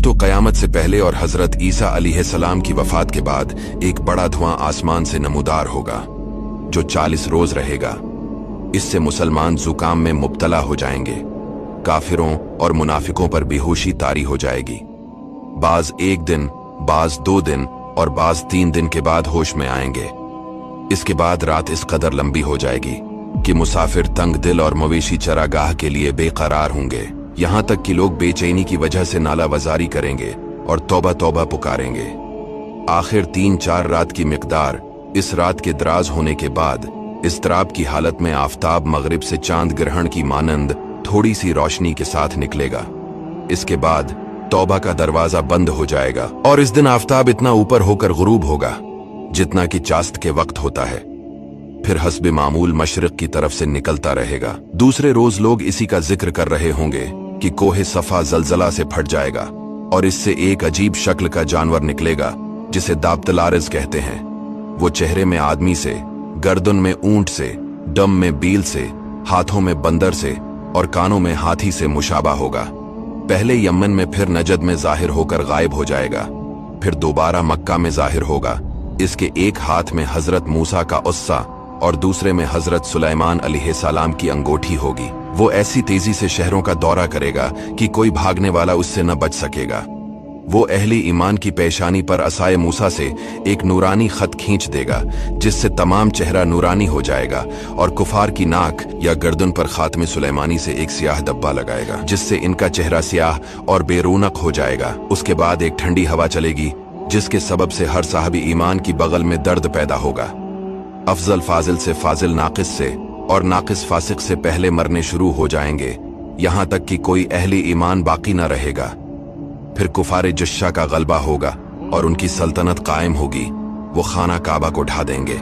दोस्तों, क़यामत से पहले और हजरत ईसा अलैहिस्सलाम की वफात के बाद एक बड़ा धुआं आसमान से नमूदार होगा जो 40 रोज रहेगा। इससे मुसलमान जुकाम में मुब्तला हो जाएंगे। काफिरों और मुनाफिकों पर बेहोशी तारी हो जाएगी। बाज 1 दिन, बाज 2 दिन और बाज 3 दिन के बाद होश में आएंगे। इसके बाद रात इस कदर लंबी हो जाएगी कि मुसाफिर तंग दिल और मवेशी चरागाह के लिए बेकरार होंगे। यहां तक कि लोग बेचैनी की वजह से नाला वजारी करेंगे और तौबा तौबा पुकारेंगे। आखिर 3-4 रात की मिकदार इस रात के दराज होने के बाद इस्तराब की हालत में आफताब मगरिब से चांद ग्रहण की मानंद थोड़ी सी रोशनी के साथ निकलेगा। इसके बाद तौबा का दरवाजा बंद हो जाएगा और इस दिन आफताब इतना ऊपर होकर गुरूब होगा जितना कि चास्त के वक्त होता है। फिर हस्बे मामूल मशरिक की तरफ से निकलता रहेगा। दूसरे रोज लोग इसी का जिक्र कर रहे होंगे कि कोहे सफा जलजला से फट जाएगा और इससे एक अजीब शक्ल का जानवर निकलेगा जिसे दाबतलारिज कहते हैं। वो चेहरे में आदमी से, गर्दन में ऊंट से, डम में बील से, हाथों में बंदर से और कानों में हाथी से मुशाबा होगा। पहले यमन में, फिर नजद में जाहिर होकर गायब हो जाएगा, फिर दोबारा मक्का में जाहिर होगा। इसके एक हाथ में हजरत मूसा का उस्सा और दूसरे में हजरत सुलेमान अलैहिस्सलाम की अंगूठी होगी। वो ऐसी तेजी से शहरों का दौरा करेगा कि कोई भागने वाला उससे न बच सकेगा। वो अहले ईमान की पेशानी पर असाए मूसा से एक नूरानी खत खींच देगा जिससे तमाम चेहरा नूरानी हो जाएगा और कुफार की नाक या गर्दन पर खात्मे सुलेमानी से एक सियाह धब्बा लगाएगा जिससे इनका चेहरा सियाह और बेरूनक हो जाएगा। उसके बाद एक ठंडी हवा चलेगी जिसके सबब से हर साहबी ईमान की बगल में दर्द पैदा होगा। अफजल फाजिल से, फाजिल नाकिस से और नाकिस फासिक से पहले मरने शुरू हो जाएंगे, यहां तक कि कोई अहले ईमान बाकी न रहेगा। फिर कुफारे जश्शा का गलबा होगा और उनकी सल्तनत कायम होगी। वो खाना काबा को ढा देंगे।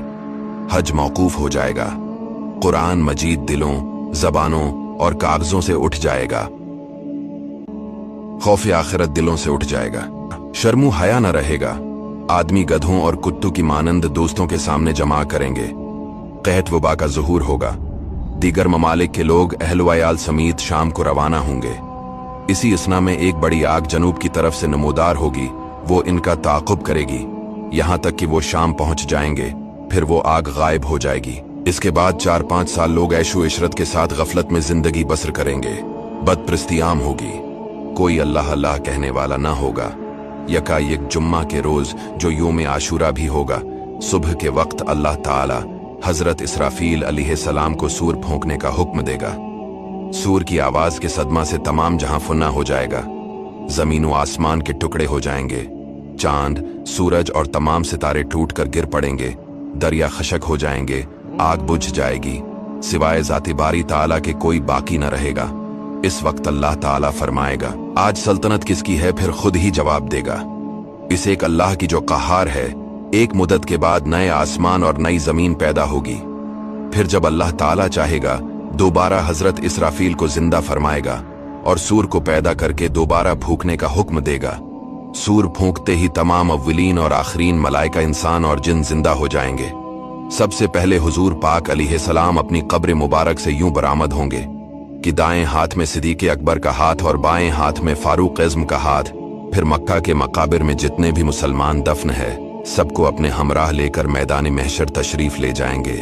हज मौकूफ हो जाएगा। कुरान मजीद दिलों, जबानों और कागजों से उठ जाएगा। खौफ आखिरत दिलों से उठ जाएगा। शर्मू हया न रहेगा। आदमी गधों और कुत्तों की मानंद दोस्तों के सामने जमा करेंगे। कहत वबा का ज़ुहूर होगा। दीगर ममालिक के लोग अहल वयाल समीत शाम को रवाना होंगे। इसी इसना में एक बड़ी आग जनूब की तरफ से नमूदार होगी। वो इनका ताक़ुब करेगी यहां तक कि वो शाम पहुंच जाएंगे। फिर वो आग गायब हो जाएगी। इसके बाद 4-5 साल लोग ऐशो इशरत के साथ गफलत में जिंदगी बसर करेंगे। बदप्रस्ती आम होगी। कोई अल्लाह अल्लाह कहने वाला ना होगा। यकायक जुम्मा के रोज जो योम आशूरा भी होगा, सुबह के वक्त अल्लाह ताला हजरत इसराफील अलैहिस्सलाम को सूर फूंकने का हुक्म देगा। सूर की आवाज के सदमा से तमाम जहां फुन्ना हो जाएगा। जमीन व आसमान के टुकड़े हो जाएंगे। चांद, सूरज और तमाम सितारे टूट कर गिर पड़ेंगे। दरिया खशक हो जाएंगे। आग बुझ जाएगी। सिवाय ज़ाती बारी ताला के कोई बाकी न रहेगा। इस वक्त अल्लाह ताला फरमाएगा, आज सल्तनत किसकी है? फिर खुद ही जवाब देगा। इस एक अल्लाह की जो कहार है। एक मुद्दत के बाद नए आसमान और नई जमीन पैदा होगी। फिर जब अल्लाह ताला चाहेगा दोबारा हजरत इसराफील को जिंदा फरमाएगा और सूर को पैदा करके दोबारा फूंकने का हुक्म देगा। सूर फूंकते ही तमाम अव्वलीन और आखरीन मलाइका, इंसान और जिन जिंदा हो जाएंगे। सबसे पहले हुजूर पाक अलैहिस्सलाम अपनी कब्र मुबारक से यूं बरामद होंगे कि दाएं हाथ में सिद्दीक़ अकबर का हाथ और बाएं हाथ में फारूक आज़म का हाथ। फिर मक्का के मकाबिर में जितने भी मुसलमान दफन है सबको अपने हमराह लेकर मैदान महशर तशरीफ ले जाएंगे।